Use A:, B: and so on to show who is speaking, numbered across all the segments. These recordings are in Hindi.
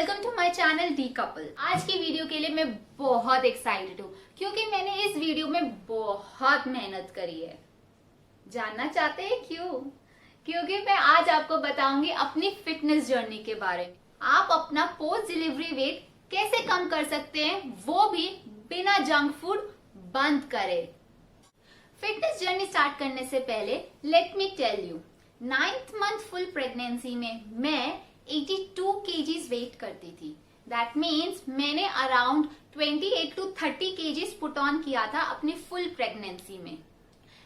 A: Welcome to my channel D couple. आज की वीडियो के लिए मैं बहुत एक्साइटेड हूँ क्योंकि मैंने इस वीडियो में बहुत मेहनत करी है। जानना चाहते हैं क्यों? क्योंकि मैं आज आपको बताऊंगी अपनी फिटनेस जर्नी के बारे में। आप अपना पोस्ट डिलीवरी वेट कैसे कम कर सकते हैं, वो भी बिना जंक फूड बंद करे। फिटनेस जर्नी स्टार्ट करने से पहले let me tell you, 9th month full pregnancy में मैं 82 kgs वेट करती थी। दैट मीन्स मैंने around 28 to 30 kgs put on किया था अपनी फुल प्रेगनेंसी में।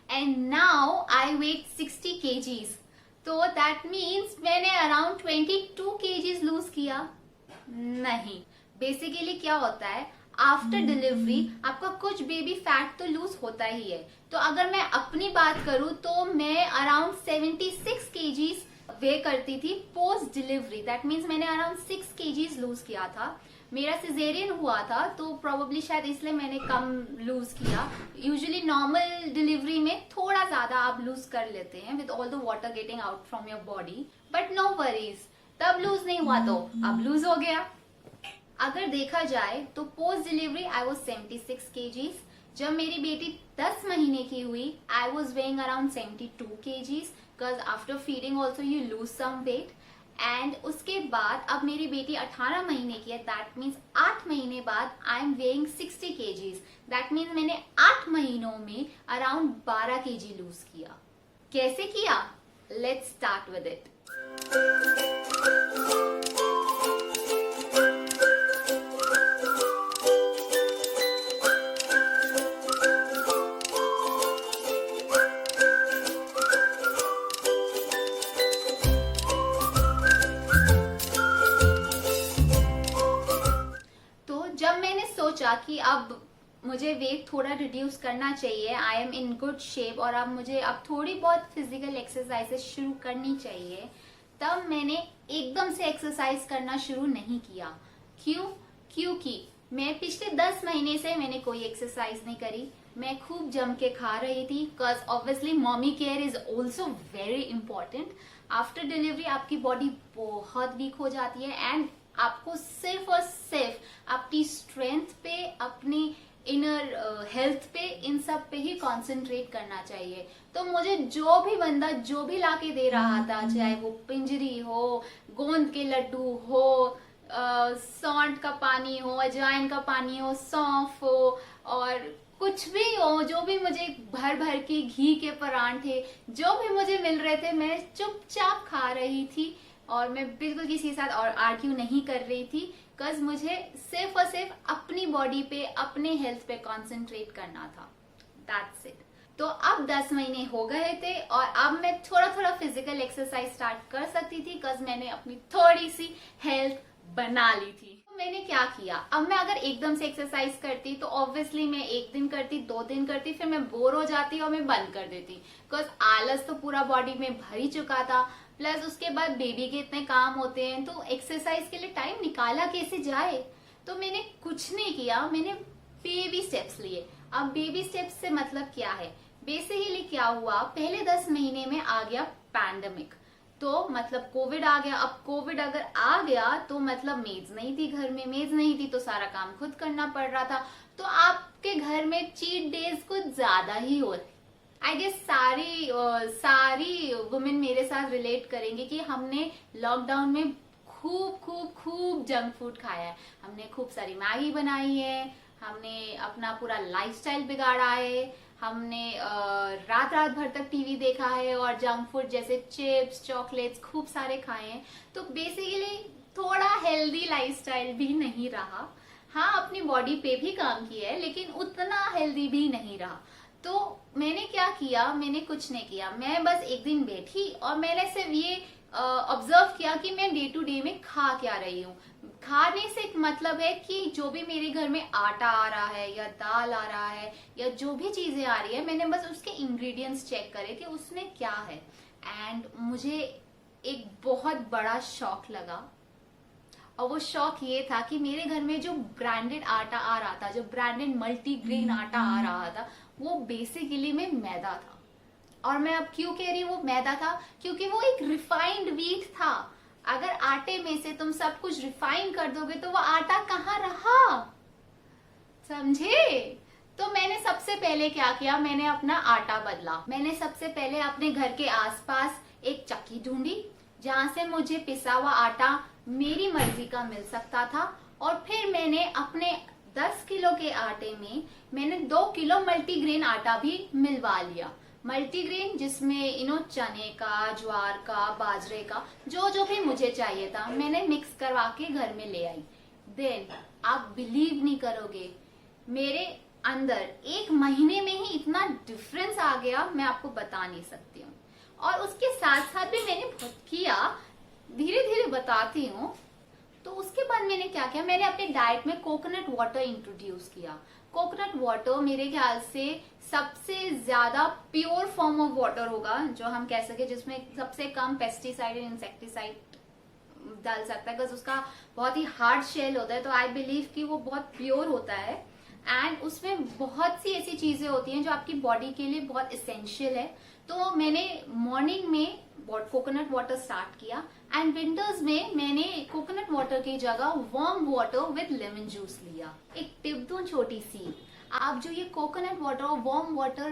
A: And now I weigh 60 kgs, तो दैट मीन्स मैंने अराउंड 22 kgs लूज किया नहीं। बेसिकली क्या होता है, आफ्टर डिलीवरी आपका कुछ बेबी फैट तो लूज होता ही है। तो अगर मैं अपनी बात करूं तो मैं अराउंड 76 kgs वे करती थी पोस्ट डिलीवरी। दैट मीन्स मैंने अराउंड 6 kgs लूज किया था। मेरा सिजेरियन हुआ था तो प्रोबेबली शायद इसलिए मैंने कम लूज किया। यूजुअली नॉर्मल डिलीवरी में थोड़ा ज्यादा आप लूज कर लेते हैं with all the water getting out from your body, but no worries, तब लूज नहीं हुआ तो अब लूज हो गया। अगर देखा जाए तो post delivery I was 76 kgs। जब मेरी बेटी 10 महीने की हुई I was weighing around 72 kgs, because after feeding also you lose some weight. And उसके बाद अब मेरी बेटी 18 महीने की है, दैट मीन्स 8 महीने बाद I am weighing 60 kgs। That means मैंने 8 महीनों में अराउंड 12 kg लूज किया। कैसे किया? Let's start with it. जब मैंने सोचा कि अब मुझे वेट थोड़ा रिड्यूस करना चाहिए, I am in good shape और अब थोड़ी बहुत फिजिकल एक्सरसाइजेस शुरू करनी चाहिए, तब मैंने एकदम से एक्सरसाइज करना शुरू नहीं किया। क्यों? क्योंकि मैं पिछले 10 महीने से मैंने कोई एक्सरसाइज नहीं करी। मैं खूब जम के खा रही थी, because obviously mommy care is also very important. After delivery आपकी बॉडी बहुत वीक हो जाती है एंड आपको सिर्फ और सिर्फ अपनी स्ट्रेंथ पे, अपनी इनर हेल्थ पे, इन सब पे ही कंसंट्रेट करना चाहिए। तो मुझे जो भी बंदा जो भी लाके दे रहा था, चाहे वो पिंजरी हो, गोंद के लड्डू हो, सौंठ का पानी हो, अजवाइन का पानी हो, सौंफ हो, और कुछ भी हो, जो भी मुझे भर भर के घी के परांठे जो भी मुझे मिल रहे थे, मैं चुपचाप खा रही थी और मैं बिल्कुल किसी के साथ और आर्ग्यू नहीं कर रही थी, बिकॉज मुझे सिर्फ और सिर्फ अपनी बॉडी पे, अपने हेल्थ पे कंसंट्रेट करना था। That's it. तो अब 10 महीने हो गए थे और अब मैं थोड़ा थोड़ा फिजिकल एक्सरसाइज स्टार्ट कर सकती थी, बिकॉज मैंने अपनी थोड़ी सी हेल्थ बना ली थी। तो मैंने क्या किया, अब मैं अगर एकदम से एक्सरसाइज करती तो ऑब्वियसली मैं 1 दिन करती, 2 दिन करती, फिर मैं बोर हो जाती और मैं बंद कर देती, बिकॉज आलस तो पूरा बॉडी में भर ही चुका था। प्लस उसके बाद बेबी के इतने काम होते हैं, तो एक्सरसाइज के लिए टाइम निकाला कैसे जाए। तो मैंने कुछ नहीं किया, मैंने बेबी स्टेप्स लिए। अब बेबी स्टेप्स से मतलब क्या है, बेसिकली क्या हुआ, पहले 10 महीने में आ गया पैंडेमिक, तो मतलब कोविड आ गया। अब कोविड अगर आ गया तो मतलब मेड्स नहीं थी घर में, मेड्स नहीं थी तो सारा काम खुद करना पड़ रहा था। तो आपके घर में चीट डेज कुछ ज्यादा ही हो रहे। आई गेस सारी वुमेन मेरे साथ रिलेट करेंगे कि हमने लॉकडाउन में खूब खूब खूब जंक फूड खाया है। हमने खूब सारी मैगी बनाई है, हमने अपना पूरा लाइफस्टाइल बिगाड़ा है, हमने रात रात भर तक टीवी देखा है और जंक फूड जैसे चिप्स, चॉकलेट्स खूब सारे खाए हैं। तो बेसिकली थोड़ा हेल्दी लाइफस्टाइल भी नहीं रहा। हाँ, अपनी बॉडी पे भी काम किया है, लेकिन उतना हेल्दी भी नहीं रहा। तो मैंने क्या किया, मैंने कुछ नहीं किया। मैं बस एक दिन बैठी और मैंने सिर्फ ये ऑब्जर्व किया कि मैं डे टू डे में खा क्या रही हूँ। खाने से एक मतलब है कि जो भी मेरे घर में आटा आ रहा है या दाल आ रहा है या जो भी चीजें आ रही है, मैंने बस उसके इंग्रेडिएंट्स चेक करे कि उसमें क्या है। एंड मुझे एक बहुत बड़ा शॉक लगा, और वो शौक ये था कि मेरे घर में जो ब्रांडेड आटा आ रहा था, जो ब्रांडेड मल्टीग्रेन आटा आ रहा था, वो बेसिकली में मैदा था। और मैं अब क्यों कह रही हूँ वो मैदा था, क्योंकि वो एक रिफाइंड व्हीट था। अगर आटे में से तुम सब कुछ रिफाइन कर दोगे तो वो आटा कहाँ रहा, समझे? तो मैंने सबसे पहले क्या किया, मैंने अपना आटा बदला। मैंने सबसे पहले अपने घर के आसपास एक चक्की ढूंढी जहां से मुझे पिसा हुआ आटा मेरी मर्जी का मिल सकता था। और फिर मैंने अपने 10 किलो के आटे में मैंने 2 किलो मल्टीग्रेन आटा भी मिलवा लिया। मल्टीग्रेन जिसमें चने का, ज्वार का, बाजरे का, जो जो भी मुझे चाहिए था मैंने मिक्स करवा के घर में ले आई। देन आप बिलीव नहीं करोगे, मेरे अंदर 1 महीने में ही इतना डिफरेंस आ गया, मैं आपको बता नहीं सकती हूँ। और उसके साथ साथ भी मैंने बहुत किया, धीरे धीरे बताती हूँ। तो उसके बाद मैंने क्या किया, मैंने अपने डाइट में कोकोनट वाटर इंट्रोड्यूस किया। कोकोनट वाटर मेरे ख्याल से सबसे ज्यादा प्योर फॉर्म ऑफ वाटर होगा जो हम कह सके, जिसमें सबसे कम पेस्टिसाइड एंड इंसेक्टिसाइड डाल सकता है, बिकॉज उसका बहुत ही हार्ड शेल होता है। तो आई बिलीव कि वो बहुत प्योर होता है एंड उसमें बहुत सी ऐसी चीजें होती हैं जो आपकी बॉडी के लिए बहुत इसेंशियल है। तो मैंने मॉर्निंग में कोकोनट वाटर स्टार्ट किया एंड विंटर्स में मैंने कोकोनट वाटर की जगह warm water with lemon juice लिया। एक टिप दूं छोटी सी, आप जो ये कोकोनट वाटर और वार्म वाटर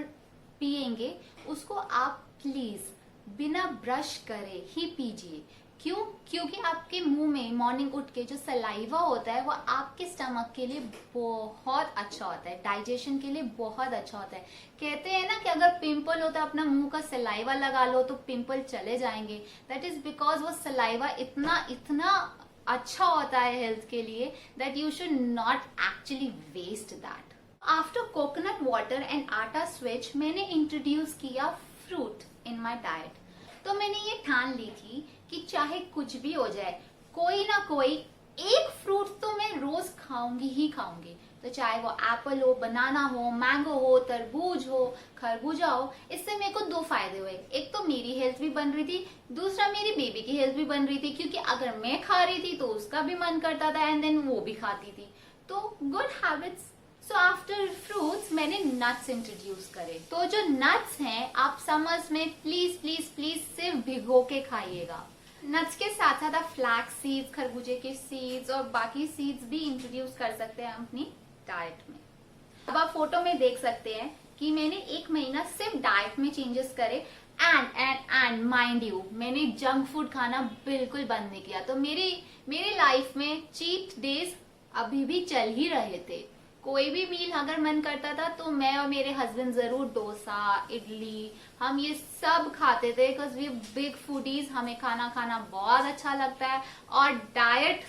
A: पिएंगे उसको आप प्लीज बिना ब्रश करे ही पीजिए। क्यों? क्योंकि आपके मुंह में मॉर्निंग उठ के जो सलाइवा होता है वो आपके स्टमक के लिए बहुत अच्छा होता है, डाइजेशन के लिए बहुत अच्छा होता है। कहते हैं ना कि अगर पिंपल होता है अपना मुंह का सलाइवा लगा लो तो पिंपल चले जाएंगे। दैट इज बिकॉज वो सलाइवा इतना इतना अच्छा होता है हेल्थ के लिए that you should not actually waste that. After coconut water and atta switch मैंने इंट्रोड्यूस किया फ्रूट इन माई डाइट। तो मैंने ये ठान ली थी कि चाहे कुछ भी हो जाए, कोई ना कोई एक फ्रूट तो मैं रोज खाऊंगी ही खाऊंगी। तो चाहे वो एप्पल हो, बनाना हो, मैंगो हो, तरबूज हो, खरबूजा हो। इससे मेरे को 2 फायदे हुए, एक तो मेरी हेल्थ भी बन रही थी, दूसरा मेरी बेबी की हेल्थ भी बन रही थी, क्योंकि अगर मैं खा रही थी तो उसका भी मन करता था एंड देन वो भी खाती थी। तो good habits. So after fruits मैंने नट्स इंट्रोड्यूस करे। तो जो नट्स हैं आप समर्स में प्लीज प्लीज प्लीज सिर्फ भिगो के खाइएगा। नट्स के साथ साथ आप फ्लैक्स सीड्स, खरबूजे के सीड्स और बाकी सीड्स भी इंट्रोड्यूस कर सकते हैं अपनी डाइट में। अब आप फोटो में देख सकते हैं कि मैंने 1 महीना सिर्फ डाइट में चेंजेस करे एंड माइंड यू मैंने जंक फूड खाना बिल्कुल बंद नहीं किया। तो मेरी लाइफ में चीट डेज अभी भी चल ही रहे थे। कोई भी मील अगर मन करता था तो मैं और मेरे हस्बैंड जरूर डोसा, इडली, हम ये सब खाते थे बिकॉज वी बिग फूडीज। हमें खाना बहुत अच्छा लगता है। और diet,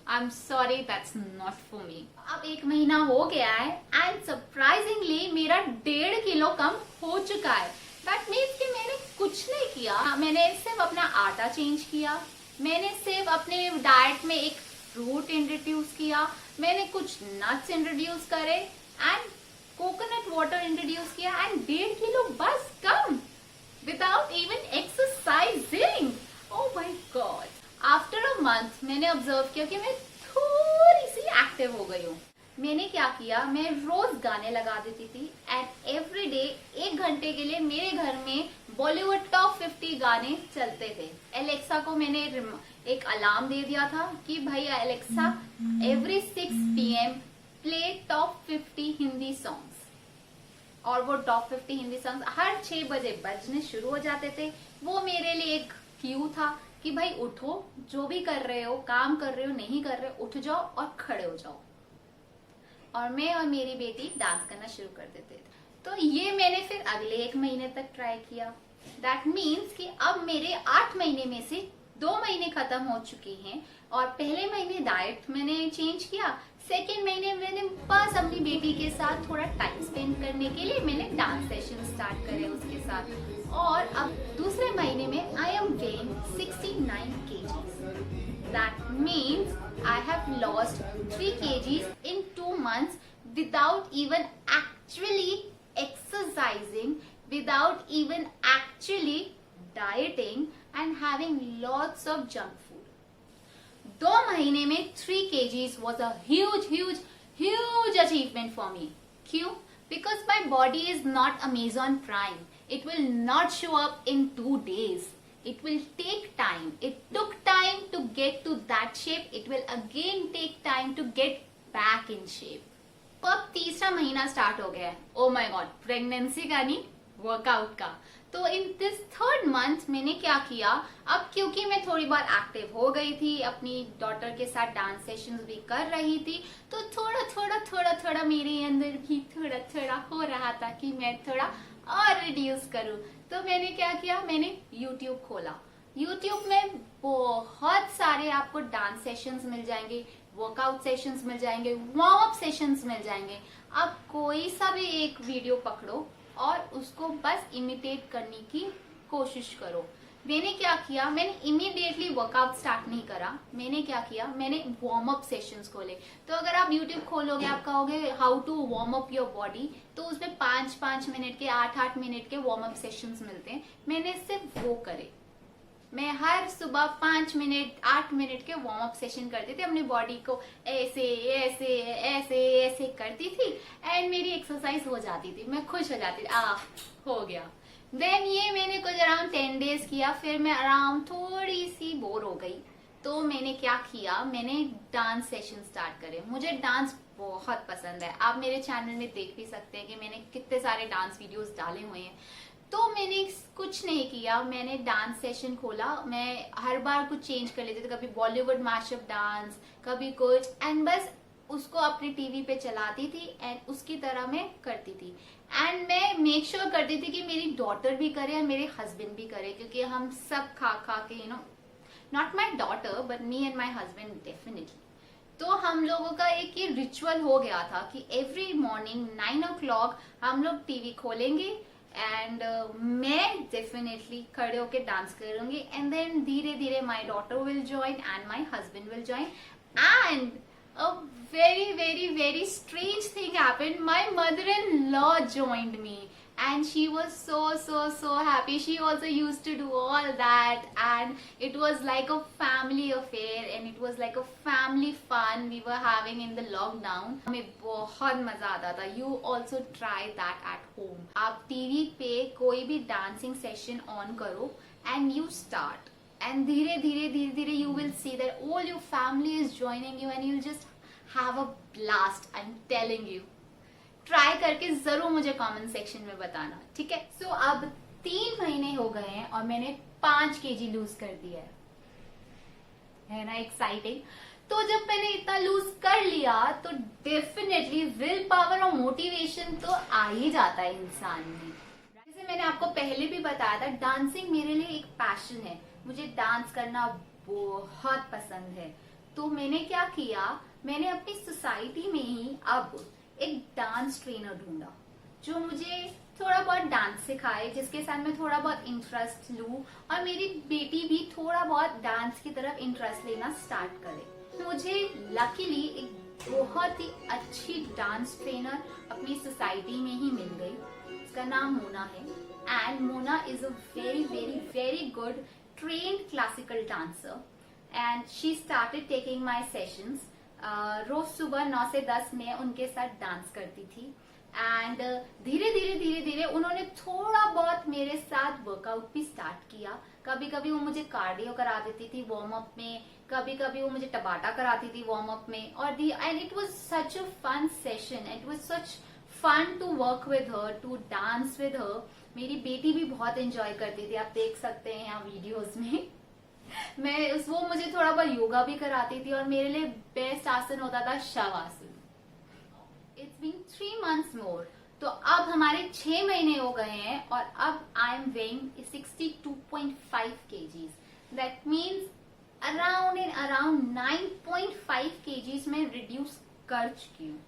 A: I am sorry, that's not for me. अब 1 महीना हो गया है एंड सरप्राइजिंगली मेरा 1.5 किलो कम हो चुका है। दैट मीन्स कि मैंने कुछ नहीं किया, मैंने सिर्फ अपना आटा चेंज किया, मैंने सिर्फ अपने डाइट में एक फ्रूट इंट्रोड्यूस किया, मैंने कुछ नट्स इंट्रोड्यूस करे एंड कोकोनट वाटर इंट्रोड्यूस किया एंड 1.5 किलो बस कम without even exercising. Oh my God. After a month मैंने ऑब्जर्व किया कि मैं थोड़ी सी एक्टिव हो गई हूँ। मैंने क्या किया, मैं रोज गाने लगा देती थी एंड एवरी डे 1 घंटे के लिए मेरे घर में बॉलीवुड टॉप 50 गाने चलते थे। एलेक्सा को मैंने एक अलार्म दे दिया था कि भाई Alexa every 6 PM play top 50 Hindi songs. और वो टॉप 50 हिंदी सॉन्ग्स हर 6 बजे बजने शुरू हो जाते थे। वो मेरे लिए एक क्यू था कि भाई उठो, जो भी कर रहे हो, काम कर रहे हो, नहीं कर रहे हो, उठ जाओ और खड़े हो जाओ। और मैं और मेरी बेटी डांस करना शुरू कर देते थे। तो ये मैंने फिर अगले 1 महीने तक ट्राई किया। दैट मीन्स कि अब मेरे 8 महीने में से 2 महीने खत्म हो चुके हैं। और पहले महीने डाइट मैंने चेंज किया, 2nd महीने मैंने बस अपनी बेटी के साथ थोड़ा टाइम स्पेंड करने के लिए मैंने डांस सेशन स्टार्ट करे उसके साथ। और अब दूसरे महीने में I am weighing 69 kgs। That means I have lost 3 kgs in 2 months without even actually exercising, without even actually dieting and having lots of junk food. 2 महीने में 3 kgs was a huge achievement for me. क्यों? Because my body is not Amazon Prime. It will not show up in 2 days. It will take time. It took time to get to that shape. It will again take time to get back in shape. तो अब तीसरा महीना स्टार्ट हो गया है. ओ माय गॉड, प्रेगनेंसी का नहीं, वर्कआउट का. तो इन दिस थर्ड मंथ मैंने क्या किया, अब क्योंकि मैं थोड़ी बहुत एक्टिव हो गई थी, अपनी डॉटर के साथ डांस सेशंस भी कर रही थी, तो थोड़ा थोड़ा मेरे अंदर भी थोड़ा हो रहा था कि मैं थोड़ा और रिड्यूस करूं. तो मैंने क्या किया, मैंने यूट्यूब खोला. यूट्यूब में बहुत सारे आपको डांस सेशंस मिल जाएंगे, वर्कआउट सेशंस मिल जाएंगे, वार्म अप सेशंस मिल जाएंगे. आप कोई सा भी एक वीडियो पकड़ो और उसको बस इमिटेट करने की कोशिश करो. मैंने क्या किया, मैंने इमीडिएटली वर्कआउट स्टार्ट नहीं करा. मैंने क्या किया, मैंने वार्म अप सेशंस खोले. तो अगर आप यूट्यूब खोलोगे, आप कहोगे how to warm up your body, तो उसमें 5-5 मिनट के, 8-8 मिनट के वार्म अप सेशंस मिलते हैं. मैंने सिर्फ वो करे. मैं हर सुबह 5 मिनट 8 मिनट के वार्म अप सेशन करती थी. अपनी बॉडी को ऐसे ऐसे ऐसे ऐसे करती थी एंड मेरी एक्सरसाइज हो जाती थी. मैं खुश हो जाती थी, हो गया. देन ये मैंने कुछ अराउंड 10 डेज किया. फिर मैं अराउंड थोड़ी सी बोर हो गई, तो मैंने क्या किया, मैंने डांस सेशन स्टार्ट करे. मुझे डांस बहुत पसंद है. आप मेरे चैनल में देख भी सकते हैं कि मैंने कितने सारे डांस वीडियोस डाले हुए हैं. तो मैंने कुछ नहीं किया, मैंने डांस सेशन खोला. मैं हर बार कुछ चेंज कर लेती थी, कभी बॉलीवुड मैशअप डांस, कभी कुछ, एंड बस उसको अपनी टीवी पे चलाती थी एंड उसकी तरह मैं करती थी. एंड मैं मेक श्योर करती थी कि मेरी डॉटर भी करे और मेरे हस्बैंड भी करे, क्योंकि हम सब खा खा के not my daughter but me and my husband definitely. तो हम लोगों का एक ये रिचुअल हो गया था कि एवरी मॉर्निंग 9 o'clock हम लोग टीवी खोलेंगे एंड मैं डेफिनेटली खड़े होके डांस करूंगी. एंड देन धीरे धीरे my daughter will join and my husband will join. And a very strange thing happened. My mother-in-law joined me and she was so happy. She also used to do all that and it was like a family affair and it was like a family fun we were having in the lockdown. हमें बहुत मजा आता था. You also try that at home. आप टीवी पे कोई भी डांसिंग सेशन ऑन करो and you start. And धीरे धीरे you will see that all your family is joining you and you'll just have a blast. I'm telling you. Try करके जरूर मुझे कमेंट सेक्शन में बताना, ठीक है. सो अब 3 महीने हो गए हैं और मैंने 5 kg लूज कर दिया है ना एक्साइटिंग. तो जब मैंने इतना लूज कर लिया तो डेफिनेटली विल पावर और मोटिवेशन तो आ ही जाता है इंसान में. जैसे मैंने आपको पहले भी बताया था, डांसिंग मेरे लिए एक पैशन है. मुझे डांस करना बहुत पसंद है. तो मैंने क्या किया, मैंने अपनी सोसाइटी में ही अब एक डांस ट्रेनर ढूंढा जो मुझे थोड़ा बहुत डांस सिखाए, जिसके साथ मैं थोड़ा बहुत इंटरेस्ट लूं और मेरी बेटी भी थोड़ा बहुत डांस की तरफ इंटरेस्ट लेना स्टार्ट करे. मुझे लकीली एक बहुत ही अच्छी डांस ट्रेनर अपनी सोसाइटी में ही मिल गई. इसका नाम मोना है and Mona is a very good trained classical dancer and she started taking my sessions. रोज सुबह 9 से 10 में उनके साथ डांस करती थी एंड धीरे धीरे उन्होंने थोड़ा बहुत मेरे साथ वर्कआउट भी स्टार्ट किया. कभी कभी वो मुझे कार्डियो करा देती थी वार्म अप में, कभी कभी वो मुझे टबाटा कराती थी वार्म अप में. और and it was such a fun session. It was such fun to work with her, to dance with her. मेरी बेटी भी बहुत एंजॉय करती थी, आप देख सकते हैं यहाँ वीडियोस में. वो मुझे थोड़ा बहुत योगा भी कराती थी और मेरे लिए बेस्ट आसन होता था शवासन. इट्स बीन 3 months मोर. तो अब हमारे 6 महीने हो गए हैं और अब I am weighing 62.5 kgs. That means around 9.5 kgs में रिड्यूस कर चुकी हूँ.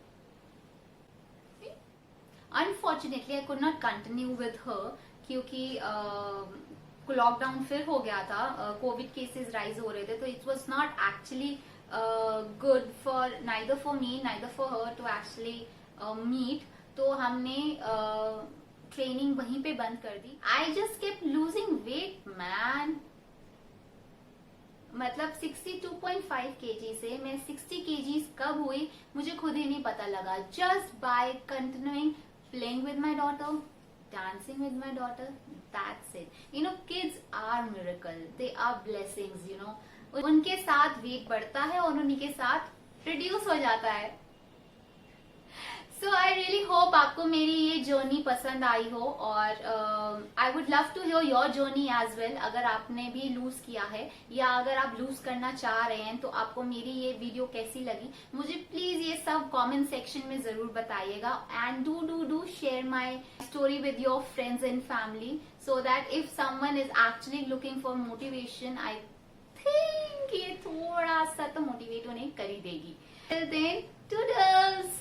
A: Unfortunately I could not continue with her क्योंकि लॉकडाउन फिर हो गया था, कोविड केसेस राइज हो रहे थे. तो it was not actually good for neither for me neither for her to actually meet. तो हमने ट्रेनिंग वहीं पे बंद कर दी. I just kept losing weight man. मतलब 62.5 kg से मैं 60 kg कब हुई मुझे खुद ही नहीं पता लगा. Just by continuing playing with my daughter, dancing with my daughter, that's it. You know, kids are miracle, they are blessings. You know, उनके साथ वेट बढ़ता है और उन्हीं के साथ रिड्यूस हो जाता है. सो आई रियली होप आपको मेरी ये जर्नी पसंद आई हो, और I would love to hear your journey as well. अगर आपने भी लूज किया है या अगर आप लूज करना चाह रहे हैं तो आपको मेरी ये वीडियो कैसी लगी, मुझे प्लीज ये सब कमेंट सेक्शन में जरूर बताइएगा. And do share my story with your friends and family, so that if someone is actually looking for motivation, I think ये थोड़ा सा तो मोटिवेट उन्हें कर ही देगी. Till then, toodles!